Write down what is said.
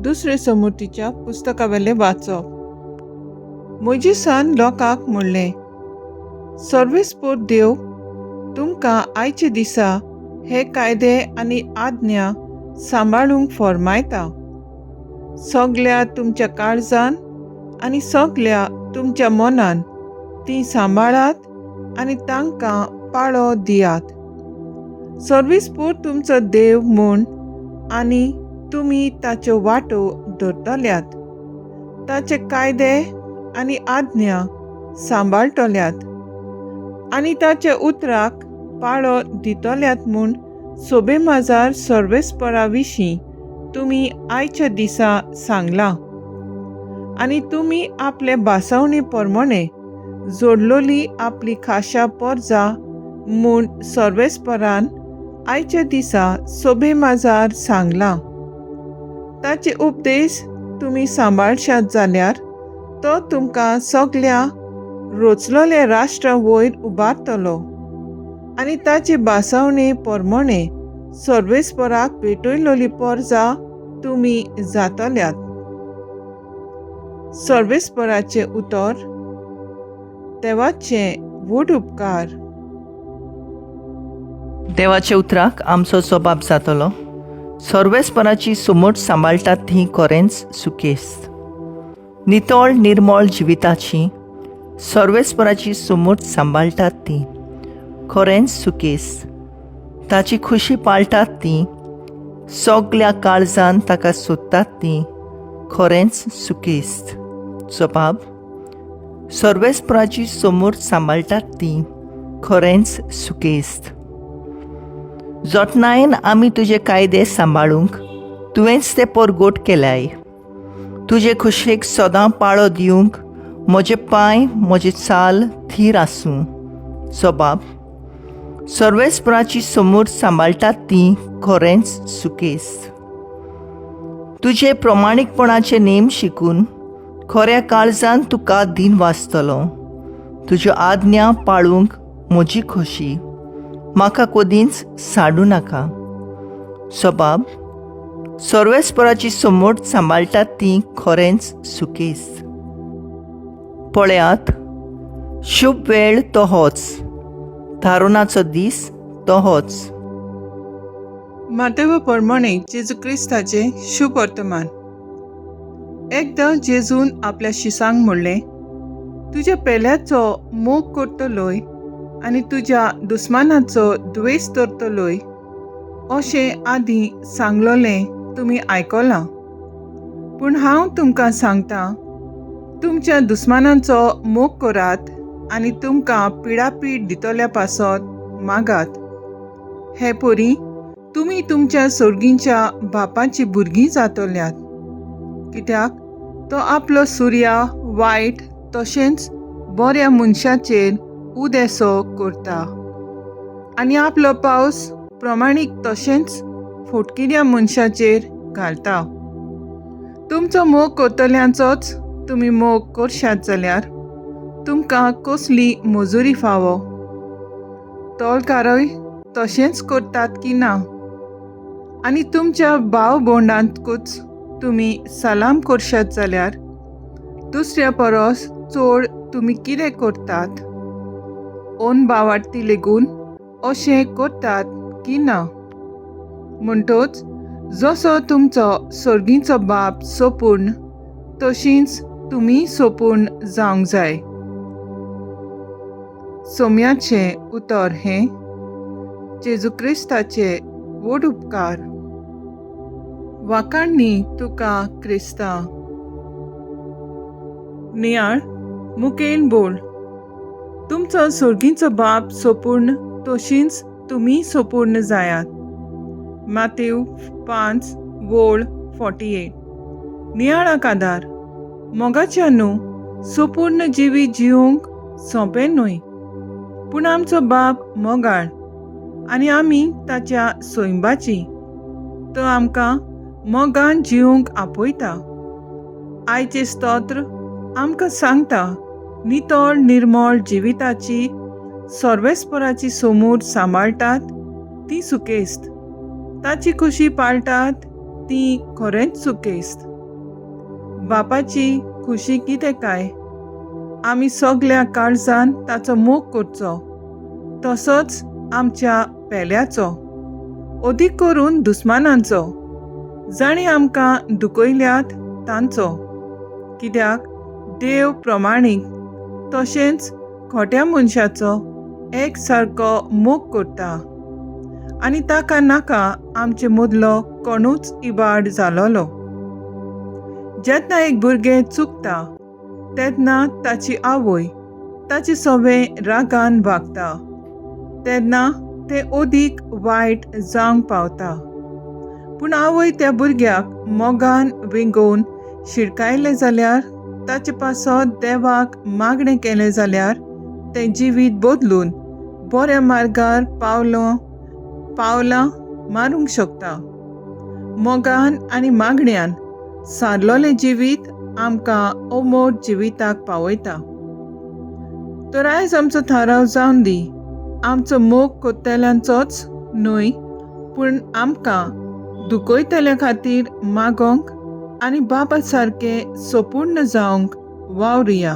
दुसरे समृद्धीच्या पुस्तकावेले वाचप. मोइजेसान लोकांक म्हणलें, सर्वेस्पोर देव तुमकां आयचे दिसा हे कायदे आनी आज्ञा सांबाळूंक फरमायता. सगळ्या तुमच्या काळजान आनी सगळ्या तुमच्या मनान ती सांबाळात आनी तांकां पाळो दियात. सर्वेस्पोर तुमचो देव म्हूण आनी तुमी ताच्यो वाटो धरतल्यात. ताचे कायदे आनी आज्ञा सांबाळटल्यात आनी ताचे उतराक पाळो दितल्यात म्हूण सोबेमाजार सर्वेस्परा विशीं तुमी आयच्या दिसा सांगलां. आनी तुमी आपले बासावणे प्रमाणे जोडलोली आपली खाशा परजा म्हूण सर्वेस्परान आयच्या दिसा सोबेमाजार सांगलां. ताचे उपदेश तुमी सांबाळशात जाल्यार तो तुमकां सगळ्या रोचलोले राष्ट्रा वयर उबारतलो आनी ताचे बासावणे प्रमाणे सर्वेस्पराक भेटयलोली परजा तुमी जातल्यात. सर्वेस्पराचे उतर. देवाचे व्हड उपकार. देवाचे उतराक आमचो जबाब जातलो. सर्वेस्पराची समट सांबाळटात ती खरेंच सुकेस्त. नितळ निर्मळ जिविताची सर्वेस्पराची समट सांबाळटात ती खरेंच सुकेस्त. ताची खुशी पाळटात ती सगळ्या काळजान ताका सोदतात ती खरेंच सुकेस्त. जबाब. सर्वेस्पराची समट सांबाळटात ती खरेंच सुकेस्त. जतनायेन आमी तुजे कायदे सांबाळूंक तुवेंच ते परगोट केल्याय. तुजे खुशेक सदां पाळो दिवंक म्हजे पांय म्हजे चाल थीर आसूं. जबाब. सर्वेस्पराची समूर सांबाळटात ती खरेंच सुकेस्त. तुजे प्रमाणीकपणाचे नेम शिकून खऱ्या काळजान तुका दिन वाचतलो. तुज्यो आज्ञा पाळूंक म्हजी खोशी म्हाका कदींच साडू नाका. जबाब. सर्वेस्पराची समट सांबाळटात ती खरेंच सुकेस्त. पळयात, शुभ वेळ तो होच, थारोनाचो दीस तो होच. मातेव प्रमाणे जेजू क्रिस्ताचे शुभ वर्तमान. एकदां जेजून आपल्या शिसांक म्हणलें, तुज्या पेल्याचो मोग करतलोय आनी तुज्या दुस्मानाचो द्वेष करतलोय अशें आदीं सांगलोलें तुमी आयकलां. पूण हांव तुमकां सांगतां, तुमच्या दुस्मानांचो मोग करात आनी तुमकां पिडापीड दितल्या पासत मागात. हे परी तुमी तुमच्या सोर्गींच्या बापाची भुरगीं जातल्यात. कित्याक तो आपलो सुर्या वायट तशेंच बऱ्या मनशाचेर उदेसो करता आनी आपलो पावस प्रमाणीक तशेंच फोटकिऱ्या मनशाचेर घालता. तुमचो मोग करतल्यांचोच तुमी मोग करशात जाल्यार तुमकां कसली मजुरी फावो? तोलकारय तशेंच करतात की ना? आनी तुमच्या भाव भोंडांतूच तुमी सलाम करशात जाल्यार दुसऱ्या परस चड तुमी कितें करतात? ओन भावार्थी लेगून अशें करतात की ना? म्हणटच जसो तुमचो सर्गीचो बाप सोपूर्ण तशींच तुमी सोपूर्ण जावंक जाय. सोम्याचें उतर हें. जेजू क्रिस्ताचे व्हड उपकार. वाखाणणी तुका क्रिस्ता. नियाळ मुखेल बोल. तुमचो सर्गीचो बाप सोपूर्ण तशींच तुमी सोपूर्ण जायात. मातेव 5:48. नियाळाक आदार. मोगाच्या न्हू सोपूर्ण जिवी जिवंक सोंपें न्हय. पूण आमचो बाप मोगाळ आनी आमी ताच्या सोयंबाची. तो आमकां मोगान जिवंक आपयता. आयचे स्तोत्र आमकां सांगता, नितळ निर्मळ जिविताची सर्वेस्पराची समूर सांबाळटात ती सुकेस्त. ताची खुशी पाळटात ती खरेंच सुकेस्त. बापाची खुशी कितें काय आमी सगल्या काळजान ताचो मोग करचो, तसोच आमच्या पेल्याचो, अदीक करून दुस्मानांचो, जाणी आमकां दुखयल्यात तांचो, कित्याक देव प्रमाणीक तशेंच खोट्या मनशाचो एक सारको मोग करता आनी ताका नाका आमचे मदलो कोणूच इबाड जालोलो. जेन्ना एक भुरगें चुकता तेन्ना ताची आवय ताचे सवें रागान वागता, तेन्ना तें अदीक वायट जावंक पावता. पूण आवय त्या भुरग्याक मोगान विंगोवन शिडकायलें जाल्यार, ताचे पासत देवाक मागणें केलें जाल्यार तें जिवीत बदलून बऱ्या मार्गार पावलां मारूंक शकता. मोगान आनी मागण्यान सारलोलें जिवीत आमकां अमोट जिविताक पावयता. तर आयज आमचो थाराव जावन दी, आमचो मोग कोत्तेल्यांचोच न्हय, पूण आमकां दुखयतल्या खातीर मागोंक आनी बापा सारके संपूर्ण जावंक वावुरया.